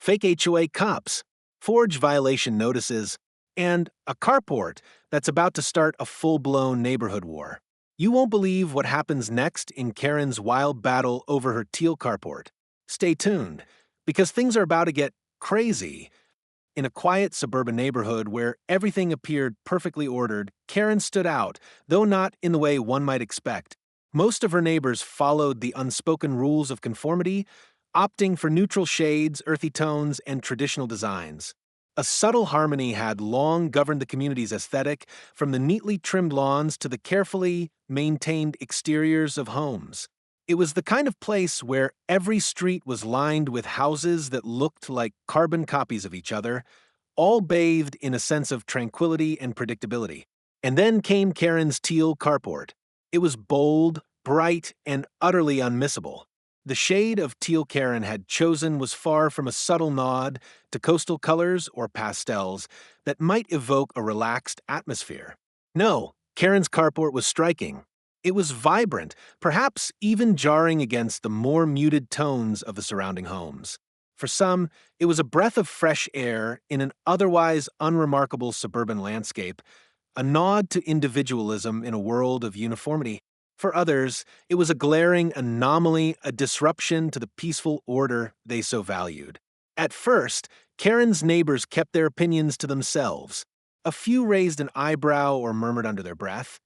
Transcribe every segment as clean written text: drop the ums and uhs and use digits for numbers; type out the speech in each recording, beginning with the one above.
fake HOA cops, forged violation notices, and a carport that's about to start a full-blown neighborhood war. You won't believe what happens next in Karen's wild battle over her Teal Carport. Stay tuned, because things are about to get crazy. In a quiet suburban neighborhood where everything appeared perfectly ordered, Karen stood out, though not in the way one might expect. Most of her neighbors followed the unspoken rules of conformity, opting for neutral shades, earthy tones, and traditional designs. A subtle harmony had long governed the community's aesthetic, from the neatly trimmed lawns to the carefully maintained exteriors of homes. It was the kind of place where every street was lined with houses that looked like carbon copies of each other, all bathed in a sense of tranquility and predictability. And then came Karen's Teal Carport. It was bold, bright, and utterly unmissable. The shade of teal Karen had chosen was far from a subtle nod to coastal colors or pastels that might evoke a relaxed atmosphere. No, Karen's carport was striking. It was vibrant, perhaps even jarring against the more muted tones of the surrounding homes. For some, it was a breath of fresh air in an otherwise unremarkable suburban landscape, a nod to individualism in a world of uniformity. For others, it was a glaring anomaly, a disruption to the peaceful order they so valued. At first, Karen's neighbors kept their opinions to themselves. A few raised an eyebrow or murmured under their breath.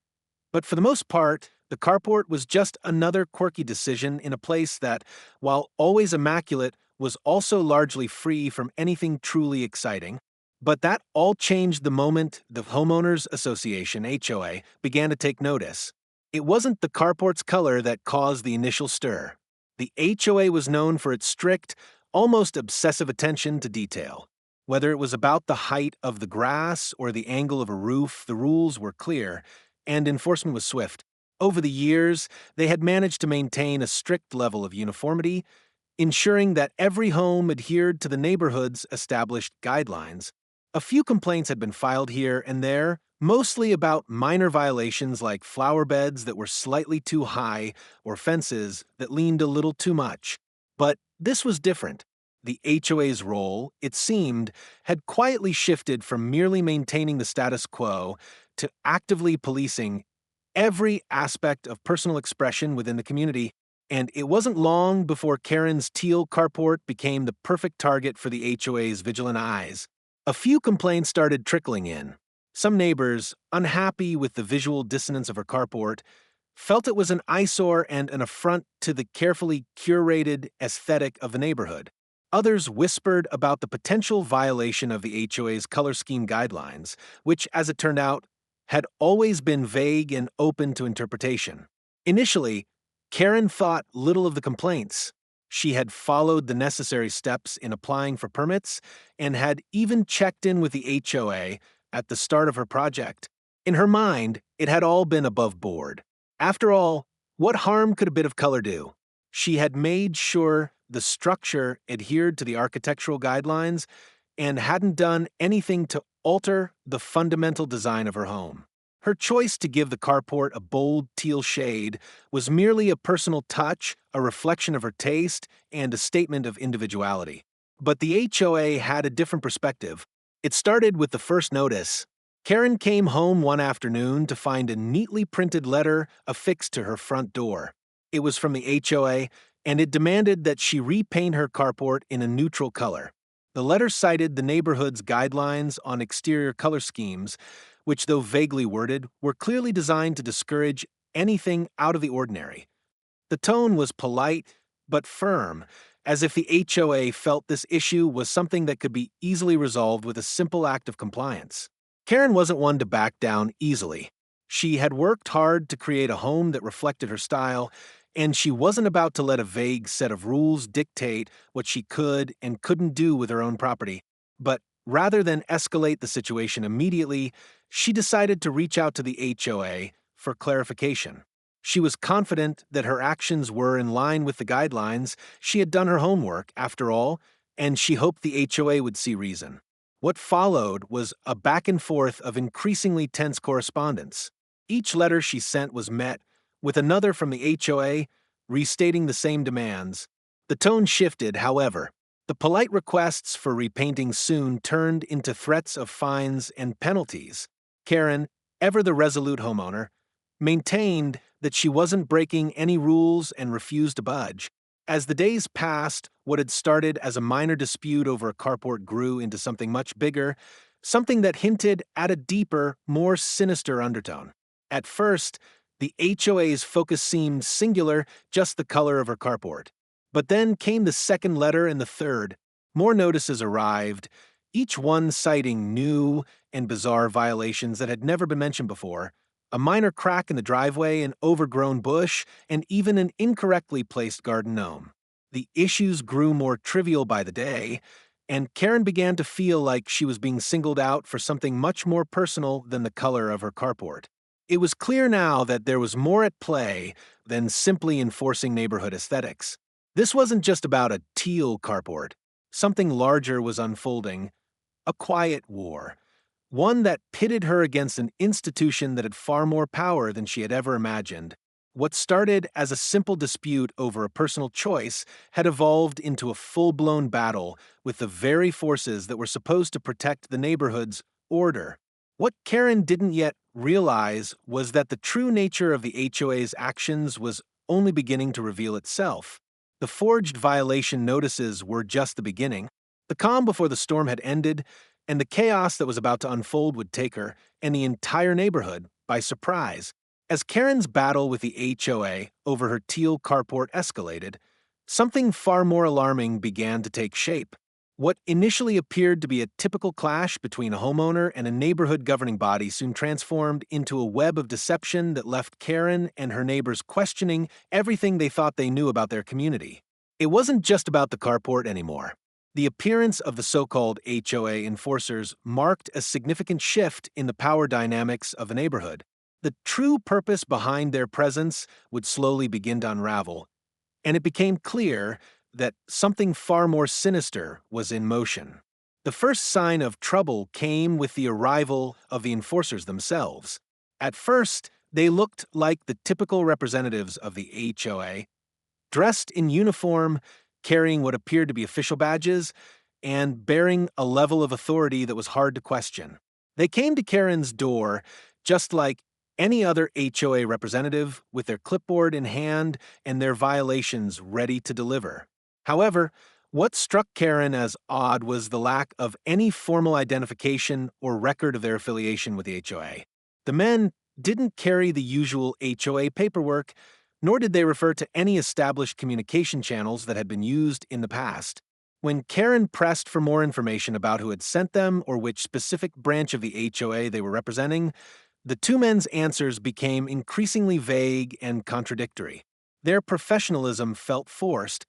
But for the most part, the carport was just another quirky decision in a place that, while always immaculate, was also largely free from anything truly exciting. But that all changed the moment the Homeowners Association, HOA, began to take notice. It wasn't the carport's color that caused the initial stir. The HOA was known for its strict, almost obsessive attention to detail. Whether it was about the height of the grass or the angle of a roof, the rules were clear, and enforcement was swift. Over the years, they had managed to maintain a strict level of uniformity, ensuring that every home adhered to the neighborhood's established guidelines. A few complaints had been filed here and there, mostly about minor violations like flower beds that were slightly too high or fences that leaned a little too much. But this was different. The HOA's role, it seemed, had quietly shifted from merely maintaining the status quo to actively policing every aspect of personal expression within the community. And it wasn't long before Karen's Teal Carport became the perfect target for the HOA's vigilant eyes. A few complaints started trickling in. Some neighbors, unhappy with the visual dissonance of her carport, felt it was an eyesore and an affront to the carefully curated aesthetic of the neighborhood. Others whispered about the potential violation of the HOA's color scheme guidelines, which, as it turned out, had always been vague and open to interpretation. Initially, Karen thought little of the complaints. She had followed the necessary steps in applying for permits and had even checked in with the HOA at the start of her project. In her mind, it had all been above board. After all, what harm could a bit of color do? She had made sure the structure adhered to the architectural guidelines and hadn't done anything to alter the fundamental design of her home. Her choice to give the carport a bold teal shade was merely a personal touch, a reflection of her taste, and a statement of individuality. But the HOA had a different perspective. It started with the first notice. Karen came home one afternoon to find a neatly printed letter affixed to her front door. It was from the HOA, and it demanded that she repaint her carport in a neutral color. The letter cited the neighborhood's guidelines on exterior color schemes, which, though vaguely worded, were clearly designed to discourage anything out of the ordinary. The tone was polite but firm, as if the HOA felt this issue was something that could be easily resolved with a simple act of compliance. Karen wasn't one to back down easily. She had worked hard to create a home that reflected her style, and she wasn't about to let a vague set of rules dictate what she could and couldn't do with her own property. But rather than escalate the situation immediately, she decided to reach out to the HOA for clarification. She was confident that her actions were in line with the guidelines. She had done her homework, after all, and she hoped the HOA would see reason. What followed was a back and forth of increasingly tense correspondence. Each letter she sent was met with another from the HOA restating the same demands. The tone shifted, however. The polite requests for repainting soon turned into threats of fines and penalties. Karen, ever the resolute homeowner, maintained that she wasn't breaking any rules and refused to budge. As the days passed, what had started as a minor dispute over a carport grew into something much bigger, something that hinted at a deeper, more sinister undertone. At first, the HOA's focus seemed singular, just the color of her carport. But then came the second letter and the third. More notices arrived, each one citing new and bizarre violations that had never been mentioned before. A minor crack in the driveway, an overgrown bush, and even an incorrectly placed garden gnome. The issues grew more trivial by the day, and Karen began to feel like she was being singled out for something much more personal than the color of her carport. It was clear now that there was more at play than simply enforcing neighborhood aesthetics. This wasn't just about a teal carport. Something larger was unfolding, a quiet war. One that pitted her against an institution that had far more power than she had ever imagined. What started as a simple dispute over a personal choice had evolved into a full-blown battle with the very forces that were supposed to protect the neighborhood's order. What Karen didn't yet realize was that the true nature of the HOA's actions was only beginning to reveal itself. The forged violation notices were just the beginning. The calm before the storm had ended, and the chaos that was about to unfold would take her and the entire neighborhood by surprise. As Karen's battle with the HOA over her teal carport escalated, something far more alarming began to take shape. What initially appeared to be a typical clash between a homeowner and a neighborhood governing body soon transformed into a web of deception that left Karen and her neighbors questioning everything they thought they knew about their community. It wasn't just about the carport anymore. The appearance of the so-called HOA enforcers marked a significant shift in the power dynamics of the neighborhood. The true purpose behind their presence would slowly begin to unravel, and it became clear that something far more sinister was in motion. The first sign of trouble came with the arrival of the enforcers themselves. At first, they looked like the typical representatives of the HOA, dressed in uniform, carrying what appeared to be official badges, and bearing a level of authority that was hard to question. They came to Karen's door just like any other HOA representative, with their clipboard in hand and their violations ready to deliver. However, what struck Karen as odd was the lack of any formal identification or record of their affiliation with the HOA. The men didn't carry the usual HOA paperwork, nor did they refer to any established communication channels that had been used in the past. When Karen pressed for more information about who had sent them or which specific branch of the HOA they were representing, the two men's answers became increasingly vague and contradictory. Their professionalism felt forced,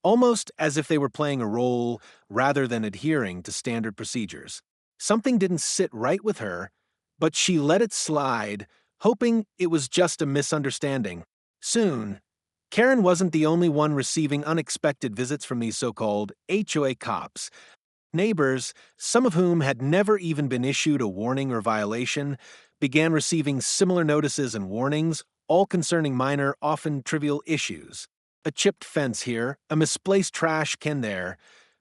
almost as if they were playing a role rather than adhering to standard procedures. Something didn't sit right with her, but she let it slide, hoping it was just a misunderstanding. Soon, Karen wasn't the only one receiving unexpected visits from these so-called HOA cops. Neighbors, some of whom had never even been issued a warning or violation, began receiving similar notices and warnings, all concerning minor, often trivial issues. A chipped fence here, a misplaced trash can there,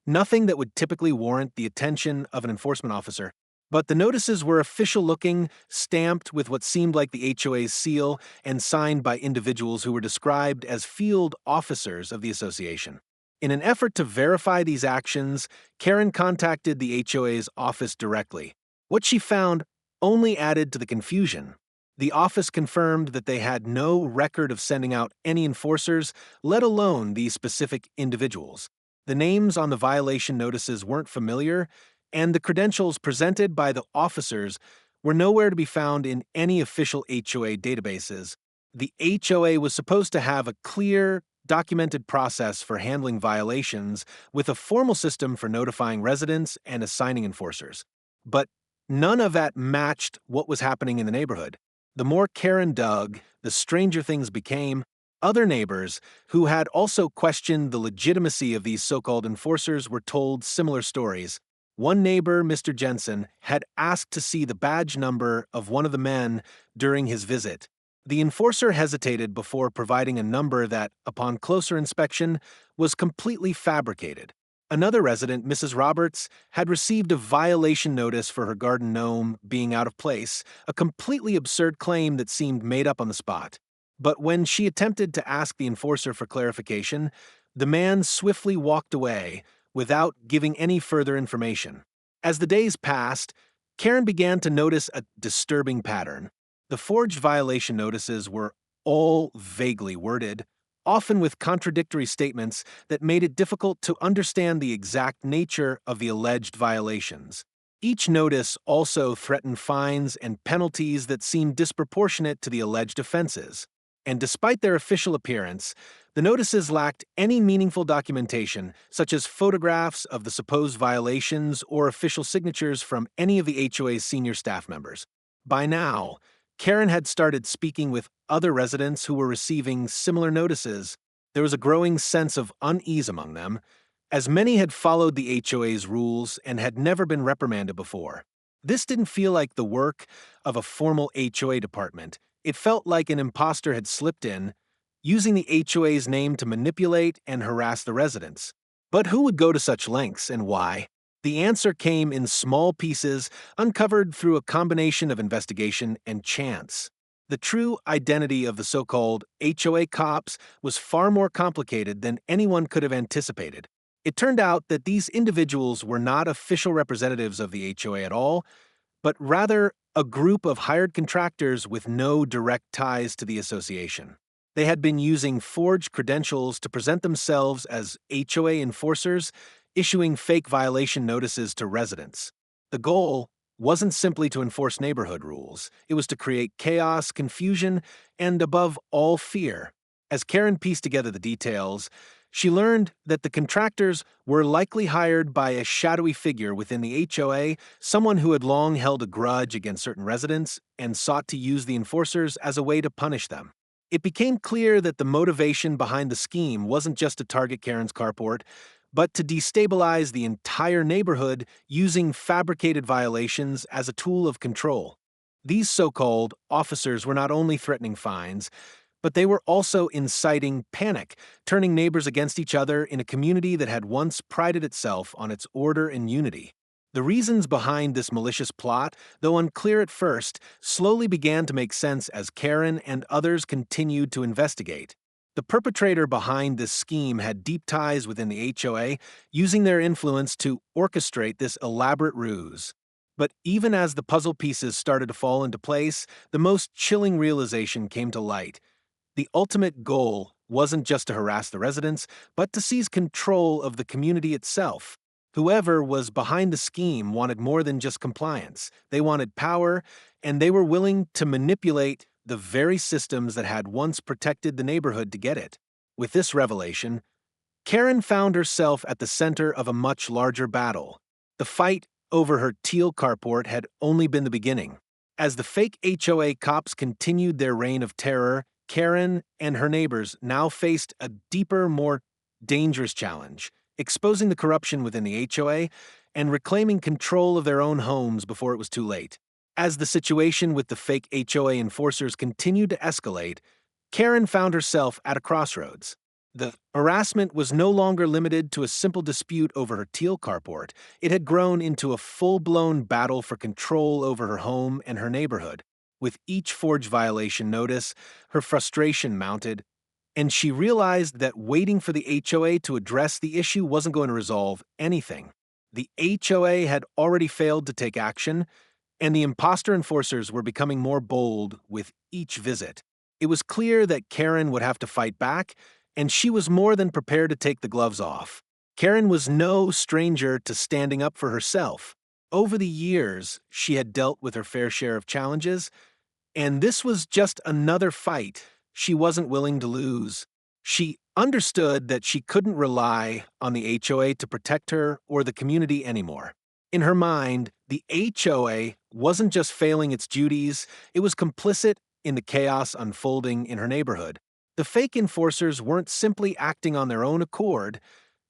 nothing that would typically warrant the attention of an enforcement officer. But the notices were official-looking, stamped with what seemed like the HOA's seal, and signed by individuals who were described as field officers of the association. In an effort to verify these actions, Karen contacted the HOA's office directly. What she found only added to the confusion. The office confirmed that they had no record of sending out any enforcers, let alone these specific individuals. The names on the violation notices weren't familiar, and the credentials presented by the officers were nowhere to be found in any official HOA databases. The HOA was supposed to have a clear, documented process for handling violations with a formal system for notifying residents and assigning enforcers. But none of that matched what was happening in the neighborhood. The more Karen dug, the stranger things became. Other neighbors, who had also questioned the legitimacy of these so-called enforcers, were told similar stories. One neighbor, Mr. Jensen, had asked to see the badge number of one of the men during his visit. The enforcer hesitated before providing a number that, upon closer inspection, was completely fabricated. Another resident, Mrs. Roberts, had received a violation notice for her garden gnome being out of place, a completely absurd claim that seemed made up on the spot. But when she attempted to ask the enforcer for clarification, the man swiftly walked away without giving any further information. As the days passed, Karen began to notice a disturbing pattern. The forged violation notices were all vaguely worded, often with contradictory statements that made it difficult to understand the exact nature of the alleged violations. Each notice also threatened fines and penalties that seemed disproportionate to the alleged offenses. And despite their official appearance, the notices lacked any meaningful documentation, such as photographs of the supposed violations or official signatures from any of the HOA's senior staff members. By now, Karen had started speaking with other residents who were receiving similar notices. There was a growing sense of unease among them, as many had followed the HOA's rules and had never been reprimanded before. This didn't feel like the work of a formal HOA department. It felt like an imposter had slipped in, using the HOA's name to manipulate and harass the residents. But who would go to such lengths and why? The answer came in small pieces, uncovered through a combination of investigation and chance. The true identity of the so-called HOA cops was far more complicated than anyone could have anticipated. It turned out that these individuals were not official representatives of the HOA at all, but rather a group of hired contractors with no direct ties to the association. They had been using forged credentials to present themselves as HOA enforcers, issuing fake violation notices to residents. The goal wasn't simply to enforce neighborhood rules, it was to create chaos, confusion, and above all, fear. As Karen pieced together the details, she learned that the contractors were likely hired by a shadowy figure within the HOA, someone who had long held a grudge against certain residents and sought to use the enforcers as a way to punish them. It became clear that the motivation behind the scheme wasn't just to target Karen's carport, but to destabilize the entire neighborhood using fabricated violations as a tool of control. These so-called officers were not only threatening fines, but they were also inciting panic, turning neighbors against each other in a community that had once prided itself on its order and unity. The reasons behind this malicious plot, though unclear at first, slowly began to make sense as Karen and others continued to investigate. The perpetrator behind this scheme had deep ties within the HOA, using their influence to orchestrate this elaborate ruse. But even as the puzzle pieces started to fall into place, the most chilling realization came to light. The ultimate goal wasn't just to harass the residents, but to seize control of the community itself. Whoever was behind the scheme wanted more than just compliance. They wanted power, and they were willing to manipulate the very systems that had once protected the neighborhood to get it. With this revelation, Karen found herself at the center of a much larger battle. The fight over her Teal Carport had only been the beginning. As the fake HOA cops continued their reign of terror, Karen and her neighbors now faced a deeper, more dangerous challenge, exposing the corruption within the HOA and reclaiming control of their own homes before it was too late. As the situation with the fake HOA enforcers continued to escalate, Karen found herself at a crossroads. The harassment was no longer limited to a simple dispute over her Teal Carport. It had grown into a full-blown battle for control over her home and her neighborhood. With each forged violation notice, her frustration mounted, and she realized that waiting for the HOA to address the issue wasn't going to resolve anything. The HOA had already failed to take action, and the imposter enforcers were becoming more bold with each visit. It was clear that Karen would have to fight back, and she was more than prepared to take the gloves off. Karen was no stranger to standing up for herself. Over the years, she had dealt with her fair share of challenges, and this was just another fight she wasn't willing to lose. She understood that she couldn't rely on the HOA to protect her or the community anymore. In her mind, the HOA wasn't just failing its duties, it was complicit in the chaos unfolding in her neighborhood. The fake enforcers weren't simply acting on their own accord,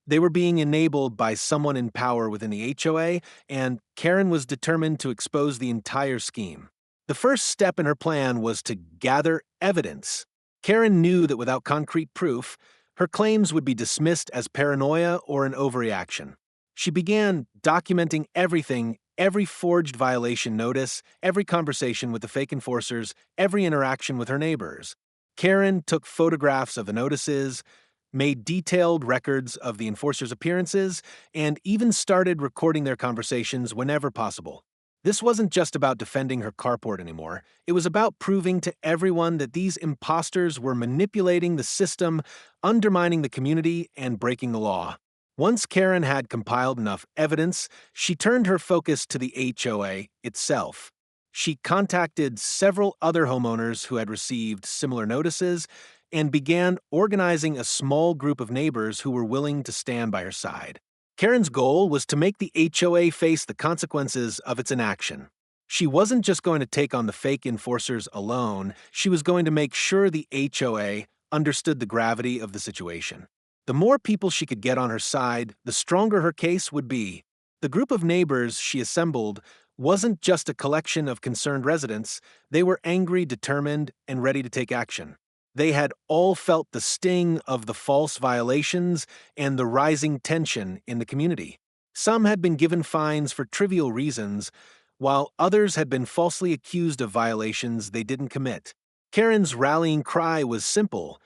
they were being enabled by someone in power within the HOA, and Karen was determined to expose the entire scheme. The first step in her plan was to gather evidence. Karen knew that without concrete proof, Her claims would be dismissed as paranoia or an overreaction. She began documenting everything, every forged violation notice, every conversation with the fake enforcers, every interaction with her neighbors. Karen took photographs of the notices, made detailed records of the enforcers' appearances, and even started recording their conversations whenever possible. This wasn't just about defending her carport anymore. It was about proving to everyone that these imposters were manipulating the system, undermining the community, and breaking the law. Once Karen had compiled enough evidence, she turned her focus to the HOA itself. She contacted several other homeowners who had received similar notices and began organizing a small group of neighbors who were willing to stand by her side. Karen's goal was to make the HOA face the consequences of its inaction. She wasn't just going to take on the fake enforcers alone, she was going to make sure the HOA understood the gravity of the situation. The more people she could get on her side, the stronger her case would be. The group of neighbors she assembled wasn't just a collection of concerned residents, they were angry, determined, and ready to take action. They had all felt the sting of the false violations and the rising tension in the community. Some had been given fines for trivial reasons, while others had been falsely accused of violations they didn't commit. Karen's rallying cry was simple.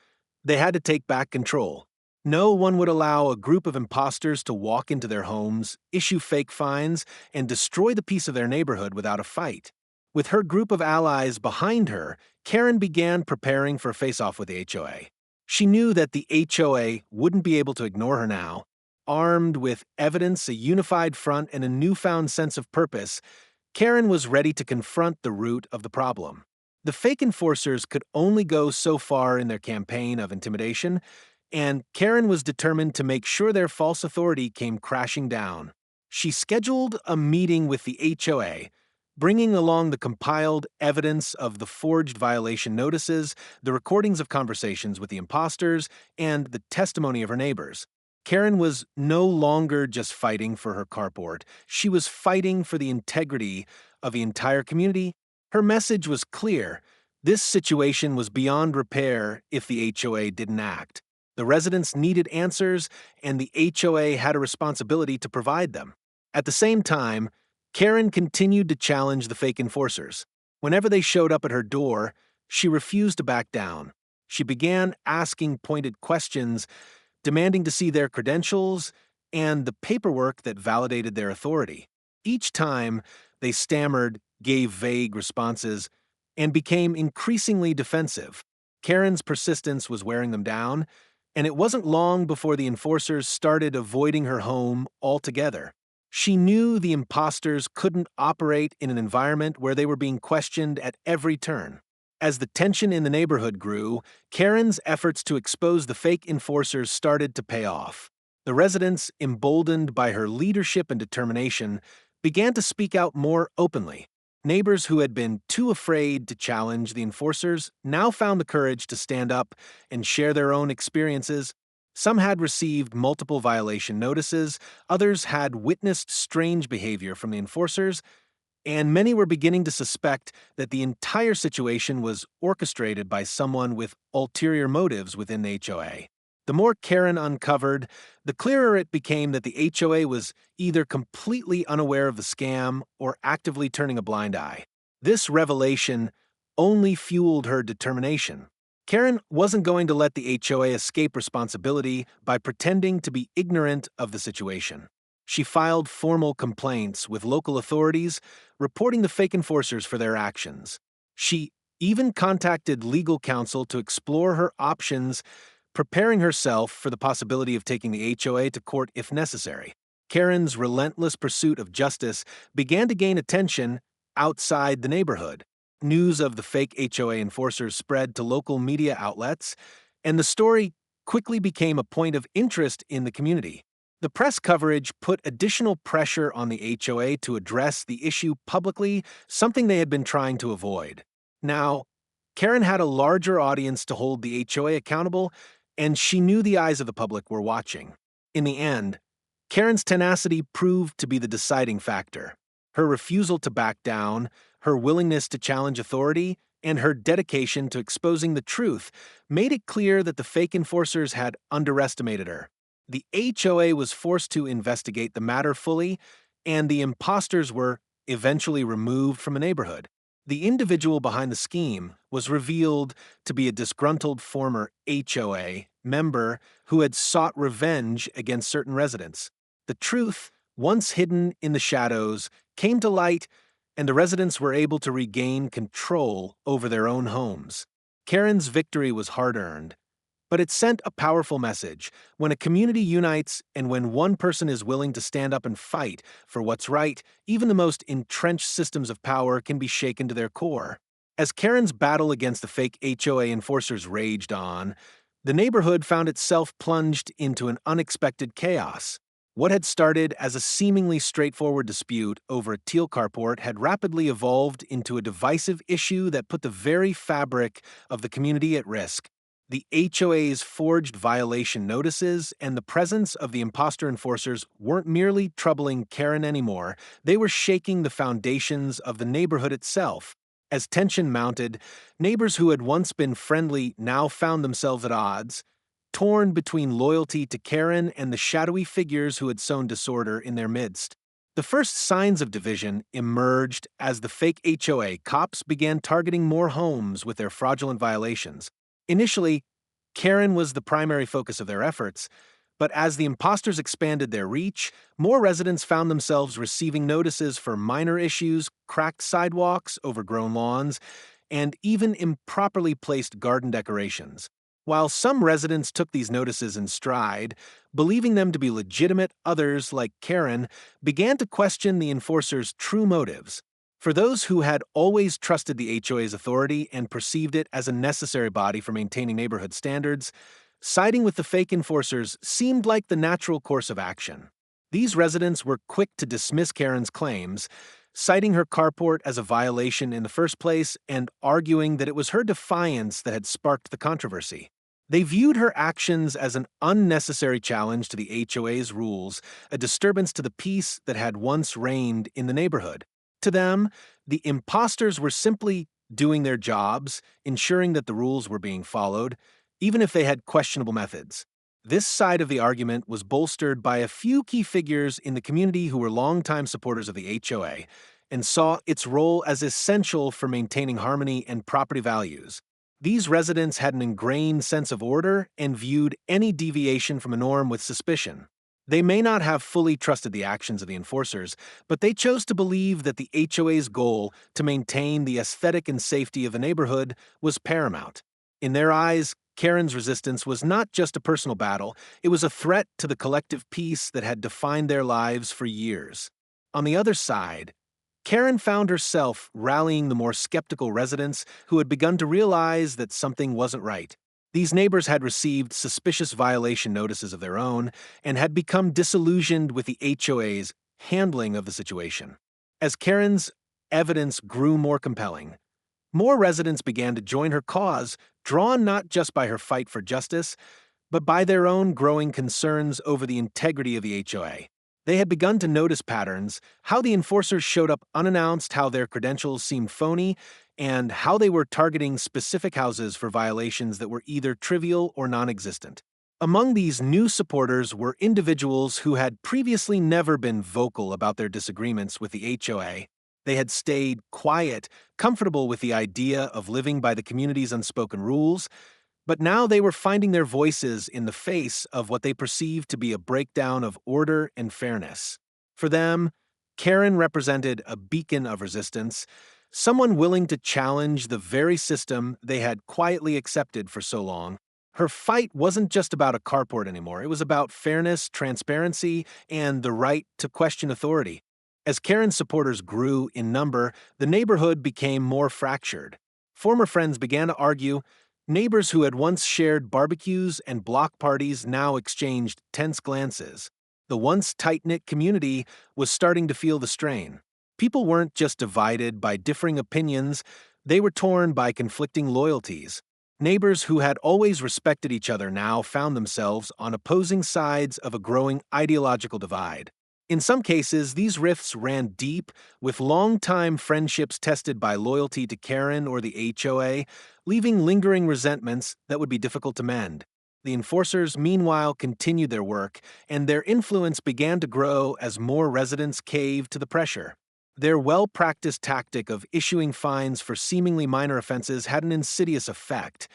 They had to take back control. No one would allow a group of imposters to walk into their homes, issue fake fines, and destroy the peace of their neighborhood without a fight. With her group of allies behind her, Karen began preparing for a face-off with the HOA. She knew that the HOA wouldn't be able to ignore her now. Armed with evidence, a unified front, and a newfound sense of purpose, Karen was ready to confront the root of the problem. The fake enforcers could only go so far in their campaign of intimidation, and Karen was determined to make sure their false authority came crashing down. She scheduled a meeting with the HOA, bringing along the compiled evidence of the forged violation notices, the recordings of conversations with the imposters, and the testimony of her neighbors. Karen was no longer just fighting for her carport. She was fighting for the integrity of the entire community. Her message was clear. This situation was beyond repair if the HOA didn't act. The residents needed answers, and the HOA had a responsibility to provide them. At the same time, Karen continued to challenge the fake enforcers. Whenever they showed up at her door, she refused to back down. She began asking pointed questions, demanding to see their credentials and the paperwork that validated their authority. Each time, they stammered, gave vague responses, and became increasingly defensive. Karen's persistence was wearing them down, and it wasn't long before the enforcers started avoiding her home altogether. She knew the imposters couldn't operate in an environment where they were being questioned at every turn. As the tension in the neighborhood grew, Karen's efforts to expose the fake enforcers started to pay off. The residents, emboldened by her leadership and determination, began to speak out more openly. Neighbors who had been too afraid to challenge the enforcers now found the courage to stand up and share their own experiences. Some had received multiple violation notices, others had witnessed strange behavior from the enforcers, and many were beginning to suspect that the entire situation was orchestrated by someone with ulterior motives within the HOA. The more Karen uncovered, the clearer it became that the HOA was either completely unaware of the scam or actively turning a blind eye. This revelation only fueled her determination. Karen wasn't going to let the HOA escape responsibility by pretending to be ignorant of the situation. She filed formal complaints with local authorities, reporting the fake enforcers for their actions. She even contacted legal counsel to explore her options, preparing herself for the possibility of taking the HOA to court if necessary. Karen's relentless pursuit of justice began to gain attention outside the neighborhood. News of the fake HOA enforcers spread to local media outlets, and the story quickly became a point of interest in the community. The press coverage put additional pressure on the HOA to address the issue publicly, something they had been trying to avoid. Now, Karen had a larger audience to hold the HOA accountable, and she knew the eyes of the public were watching. In the end, Karen's tenacity proved to be the deciding factor. Her refusal to back down, her willingness to challenge authority, and her dedication to exposing the truth made it clear that the fake enforcers had underestimated her. The HOA was forced to investigate the matter fully, and the imposters were eventually removed from the neighborhood. The individual behind the scheme was revealed to be a disgruntled former HOA member who had sought revenge against certain residents. The truth, once hidden in the shadows, came to light, and the residents were able to regain control over their own homes. Karen's victory was hard-earned, but it sent a powerful message. When a community unites and when one person is willing to stand up and fight for what's right, even the most entrenched systems of power can be shaken to their core. As Karen's battle against the fake HOA enforcers raged on, the neighborhood found itself plunged into an unexpected chaos. What had started as a seemingly straightforward dispute over a Teal Carport had rapidly evolved into a divisive issue that put the very fabric of the community at risk. The HOA's forged violation notices and the presence of the imposter enforcers weren't merely troubling Karen anymore, they were shaking the foundations of the neighborhood itself. As tension mounted, neighbors who had once been friendly now found themselves at odds, torn between loyalty to Karen and the shadowy figures who had sown disorder in their midst. The first signs of division emerged as the fake HOA cops began targeting more homes with their fraudulent violations. Initially, Karen was the primary focus of their efforts, but as the imposters expanded their reach, more residents found themselves receiving notices for minor issues, cracked sidewalks, overgrown lawns, and even improperly placed garden decorations. While some residents took these notices in stride, believing them to be legitimate, others, like Karen, began to question the enforcers' true motives. For those who had always trusted the HOA's authority and perceived it as a necessary body for maintaining neighborhood standards, siding with the fake enforcers seemed like the natural course of action. These residents were quick to dismiss Karen's claims, citing her carport as a violation in the first place and arguing that it was her defiance that had sparked the controversy. They viewed her actions as an unnecessary challenge to the HOA's rules, a disturbance to the peace that had once reigned in the neighborhood. To them, the imposters were simply doing their jobs, ensuring that the rules were being followed, even if they had questionable methods. This side of the argument was bolstered by a few key figures in the community who were longtime supporters of the HOA and saw its role as essential for maintaining harmony and property values. These residents had an ingrained sense of order and viewed any deviation from a norm with suspicion. They may not have fully trusted the actions of the enforcers, but they chose to believe that the HOA's goal to maintain the aesthetic and safety of the neighborhood was paramount. In their eyes, Karen's resistance was not just a personal battle, it was a threat to the collective peace that had defined their lives for years. On the other side, Karen found herself rallying the more skeptical residents who had begun to realize that something wasn't right. These neighbors had received suspicious violation notices of their own and had become disillusioned with the HOA's handling of the situation. As Karen's evidence grew more compelling, more residents began to join her cause, drawn not just by her fight for justice, but by their own growing concerns over the integrity of the HOA. They had begun to notice patterns, how the enforcers showed up unannounced, how their credentials seemed phony, and how they were targeting specific houses for violations that were either trivial or non-existent. Among these new supporters were individuals who had previously never been vocal about their disagreements with the HOA. They had stayed quiet, comfortable with the idea of living by the community's unspoken rules, but now they were finding their voices in the face of what they perceived to be a breakdown of order and fairness. For them, Karen represented a beacon of resistance, someone willing to challenge the very system they had quietly accepted for so long. Her fight wasn't just about a carport anymore, it was about fairness, transparency, and the right to question authority. As Karen's supporters grew in number, the neighborhood became more fractured. Former friends began to argue. Neighbors who had once shared barbecues and block parties now exchanged tense glances. The once tight-knit community was starting to feel the strain. People weren't just divided by differing opinions, they were torn by conflicting loyalties. Neighbors who had always respected each other now found themselves on opposing sides of a growing ideological divide. In some cases, these rifts ran deep, with long-time friendships tested by loyalty to Karen or the HOA, leaving lingering resentments that would be difficult to mend. The enforcers, meanwhile, continued their work, and their influence began to grow as more residents caved to the pressure. Their well-practiced tactic of issuing fines for seemingly minor offenses had an insidious effect.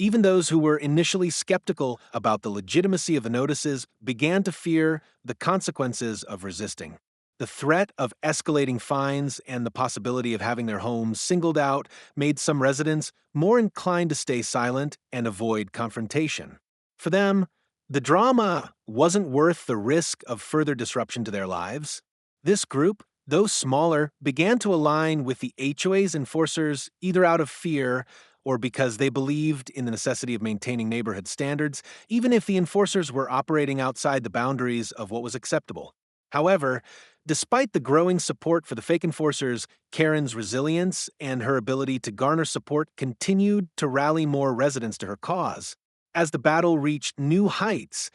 Even those who were initially skeptical about the legitimacy of the notices began to fear the consequences of resisting. The threat of escalating fines and the possibility of having their homes singled out made some residents more inclined to stay silent and avoid confrontation. For them, the drama wasn't worth the risk of further disruption to their lives. This group, though smaller, began to align with the HOA's enforcers either out of fear or because they believed in the necessity of maintaining neighborhood standards, even if the enforcers were operating outside the boundaries of what was acceptable. However, despite the growing support for the fake enforcers, Karen's resilience and her ability to garner support continued to rally more residents to her cause. As the battle reached new heights,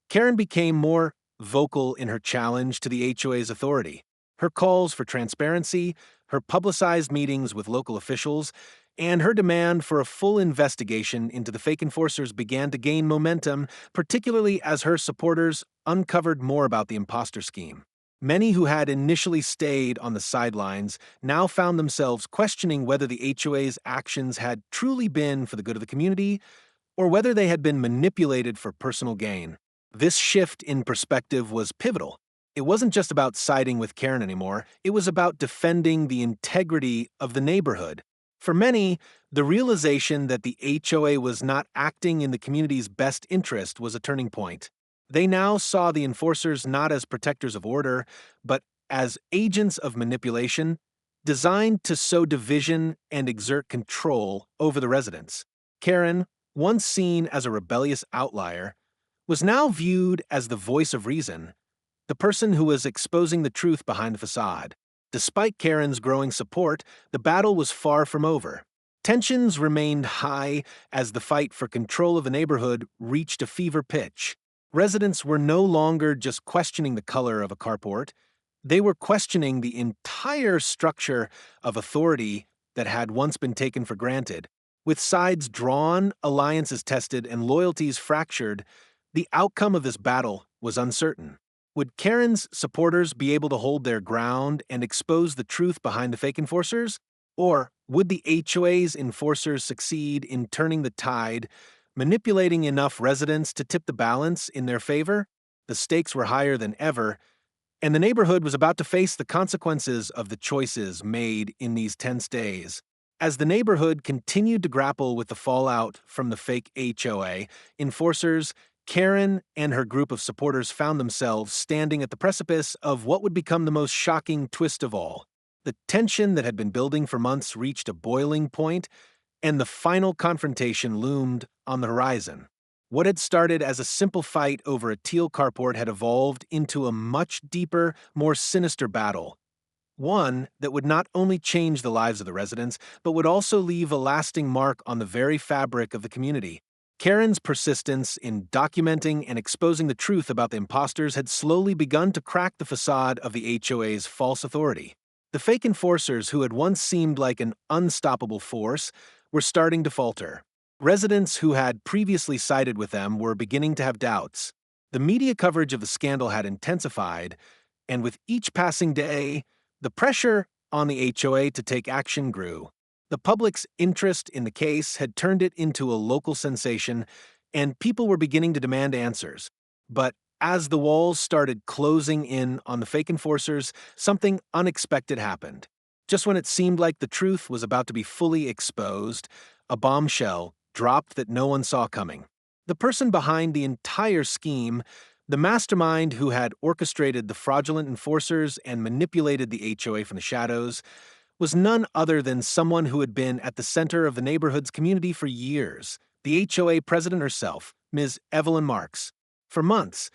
Karen became more vocal in her challenge to the HOA's authority. Her calls for transparency, her publicized meetings with local officials, and her demand for a full investigation into the fake enforcers began to gain momentum, particularly as her supporters uncovered more about the imposter scheme. Many who had initially stayed on the sidelines now found themselves questioning whether the HOA's actions had truly been for the good of the community or whether they had been manipulated for personal gain. This shift in perspective was pivotal. It wasn't just about siding with Karen anymore, it was about defending the integrity of the neighborhood. For many, the realization that the HOA was not acting in the community's best interest was a turning point. They now saw the enforcers not as protectors of order, but as agents of manipulation designed to sow division and exert control over the residents. Karen, once seen as a rebellious outlier, was now viewed as the voice of reason, the person who was exposing the truth behind the facade. Despite Karen's growing support, the battle was far from over. Tensions remained high as the fight for control of the neighborhood reached a fever pitch. Residents were no longer just questioning the color of a carport, they were questioning the entire structure of authority that had once been taken for granted. With sides drawn, alliances tested, and loyalties fractured, the outcome of this battle was uncertain. Would Karen's supporters be able to hold their ground and expose the truth behind the fake enforcers? Or would the HOA's enforcers succeed in turning the tide, manipulating enough residents to tip the balance in their favor? The stakes were higher than ever, and the neighborhood was about to face the consequences of the choices made in these tense days. As the neighborhood continued to grapple with the fallout from the fake HOA, enforcers, Karen and her group of supporters found themselves standing at the precipice of what would become the most shocking twist of all. The tension that had been building for months reached a boiling point, and the final confrontation loomed on the horizon. What had started as a simple fight over a Teal Carport had evolved into a much deeper, more sinister battle. One that would not only change the lives of the residents, but would also leave a lasting mark on the very fabric of the community. Karen's persistence in documenting and exposing the truth about the imposters had slowly begun to crack the facade of the HOA's false authority. The fake enforcers, who had once seemed like an unstoppable force, were starting to falter. Residents who had previously sided with them were beginning to have doubts. The media coverage of the scandal had intensified, and with each passing day, the pressure on the HOA to take action grew. The public's interest in the case had turned it into a local sensation, and people were beginning to demand answers. But as the walls started closing in on the fake enforcers, something unexpected happened. Just when it seemed like the truth was about to be fully exposed, a bombshell dropped that no one saw coming. The person behind the entire scheme, the mastermind who had orchestrated the fraudulent enforcers and manipulated the HOA from the shadows, was none other than someone who had been at the center of the neighborhood's community for years, the HOA president herself, Ms. Evelyn Marks. For months,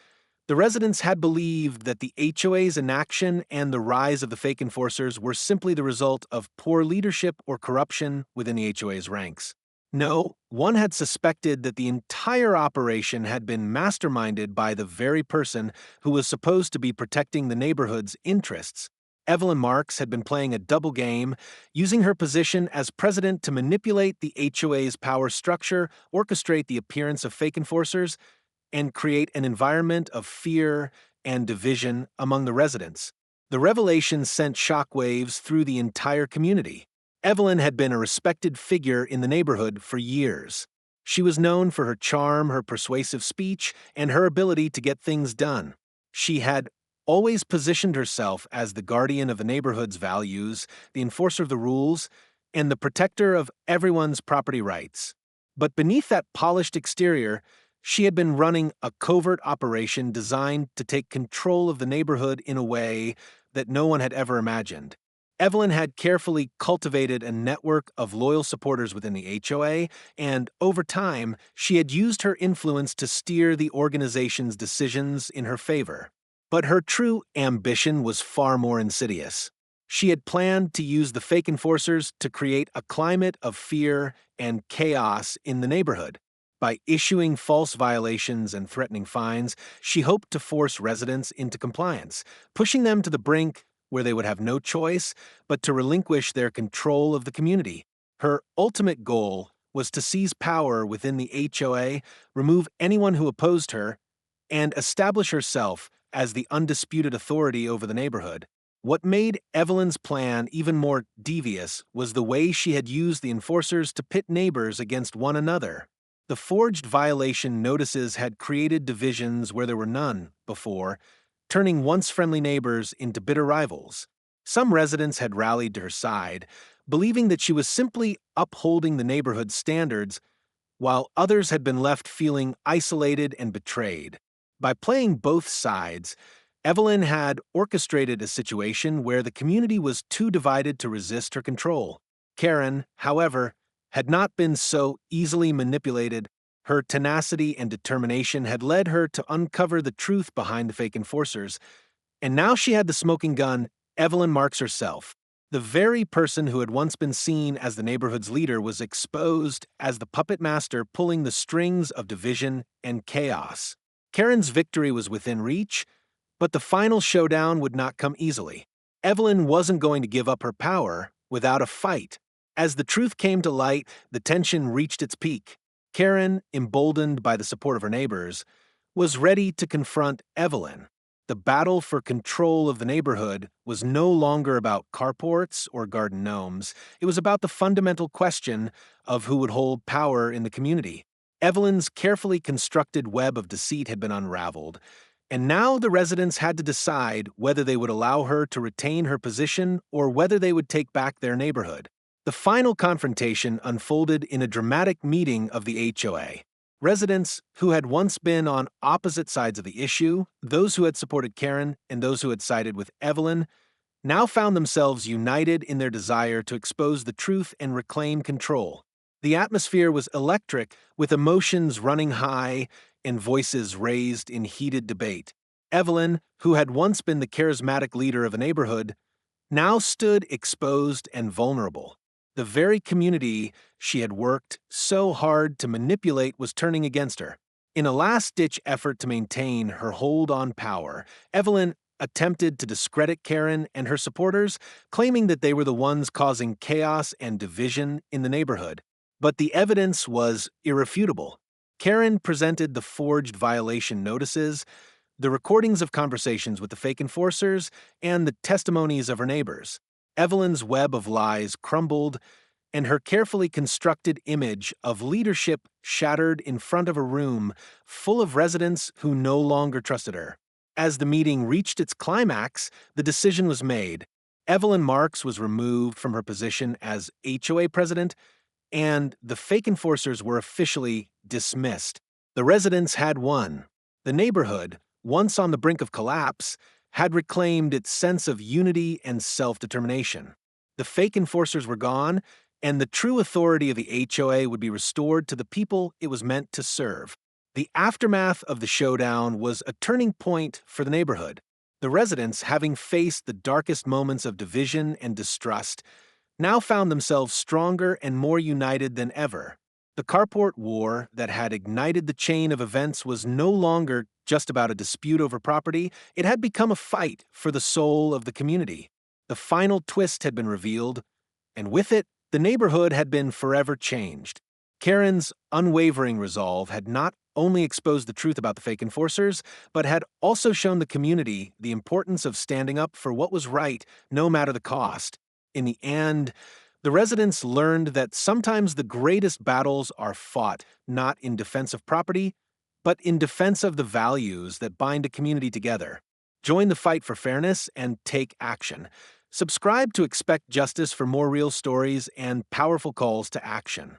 the residents had believed that the HOA's inaction and the rise of the fake enforcers were simply the result of poor leadership or corruption within the HOA's ranks. No, one had suspected that the entire operation had been masterminded by the very person who was supposed to be protecting the neighborhood's interests. Evelyn Marks had been playing a double game, using her position as president to manipulate the HOA's power structure, orchestrate the appearance of fake enforcers, and create an environment of fear and division among the residents. The revelation sent shockwaves through the entire community. Evelyn had been a respected figure in the neighborhood for years. She was known for her charm, her persuasive speech, and her ability to get things done. She had always positioned herself as the guardian of the neighborhood's values, the enforcer of the rules, and the protector of everyone's property rights. But beneath that polished exterior, she had been running a covert operation designed to take control of the neighborhood in a way that no one had ever imagined. Evelyn had carefully cultivated a network of loyal supporters within the HOA, and over time, she had used her influence to steer the organization's decisions in her favor. But her true ambition was far more insidious. She had planned to use the fake enforcers to create a climate of fear and chaos in the neighborhood. By issuing false violations and threatening fines, she hoped to force residents into compliance, pushing them to the brink where they would have no choice but to relinquish their control of the community. Her ultimate goal was to seize power within the HOA, remove anyone who opposed her, and establish herself as the undisputed authority over the neighborhood. What made Evelyn's plan even more devious was the way she had used the enforcers to pit neighbors against one another. The forged violation notices had created divisions where there were none before, turning once friendly neighbors into bitter rivals. Some residents had rallied to her side, believing that she was simply upholding the neighborhood's standards, while others had been left feeling isolated and betrayed. By playing both sides, Evelyn had orchestrated a situation where the community was too divided to resist her control. Karen, however, had not been so easily manipulated. Her tenacity and determination had led her to uncover the truth behind the fake enforcers, and now she had the smoking gun, Evelyn Marks herself. The very person who had once been seen as the neighborhood's leader was exposed as the puppet master pulling the strings of division and chaos. Karen's victory was within reach, but the final showdown would not come easily. Evelyn wasn't going to give up her power without a fight. As the truth came to light, the tension reached its peak. Karen, emboldened by the support of her neighbors, was ready to confront Evelyn. The battle for control of the neighborhood was no longer about carports or garden gnomes. It was about the fundamental question of who would hold power in the community. Evelyn's carefully constructed web of deceit had been unraveled, and now the residents had to decide whether they would allow her to retain her position or whether they would take back their neighborhood. The final confrontation unfolded in a dramatic meeting of the HOA. Residents who had once been on opposite sides of the issue, those who had supported Karen and those who had sided with Evelyn, now found themselves united in their desire to expose the truth and reclaim control. The atmosphere was electric, with emotions running high and voices raised in heated debate. Evelyn, who had once been the charismatic leader of a neighborhood, now stood exposed and vulnerable. The very community she had worked so hard to manipulate was turning against her. In a last-ditch effort to maintain her hold on power, Evelyn attempted to discredit Karen and her supporters, claiming that they were the ones causing chaos and division in the neighborhood. But the evidence was irrefutable. Karen presented the forged violation notices, the recordings of conversations with the fake enforcers, and the testimonies of her neighbors. Evelyn's web of lies crumbled, and her carefully constructed image of leadership shattered in front of a room full of residents who no longer trusted her. As the meeting reached its climax, the decision was made. Evelyn Marks was removed from her position as HOA president, and the fake enforcers were officially dismissed. The residents had won. The neighborhood, once on the brink of collapse, had reclaimed its sense of unity and self-determination. The fake enforcers were gone, and the true authority of the HOA would be restored to the people it was meant to serve. The aftermath of the showdown was a turning point for the neighborhood. The residents, having faced the darkest moments of division and distrust, now found themselves stronger and more united than ever. The Carport War that had ignited the chain of events was no longer just about a dispute over property, it had become a fight for the soul of the community. The final twist had been revealed, and with it, the neighborhood had been forever changed. Karen's unwavering resolve had not only exposed the truth about the fake enforcers, but had also shown the community the importance of standing up for what was right, no matter the cost. In the end, the residents learned that sometimes the greatest battles are fought not in defense of property, but in defense of the values that bind a community together. Join the fight for fairness and take action. Subscribe to expect justice for more real stories and powerful calls to action.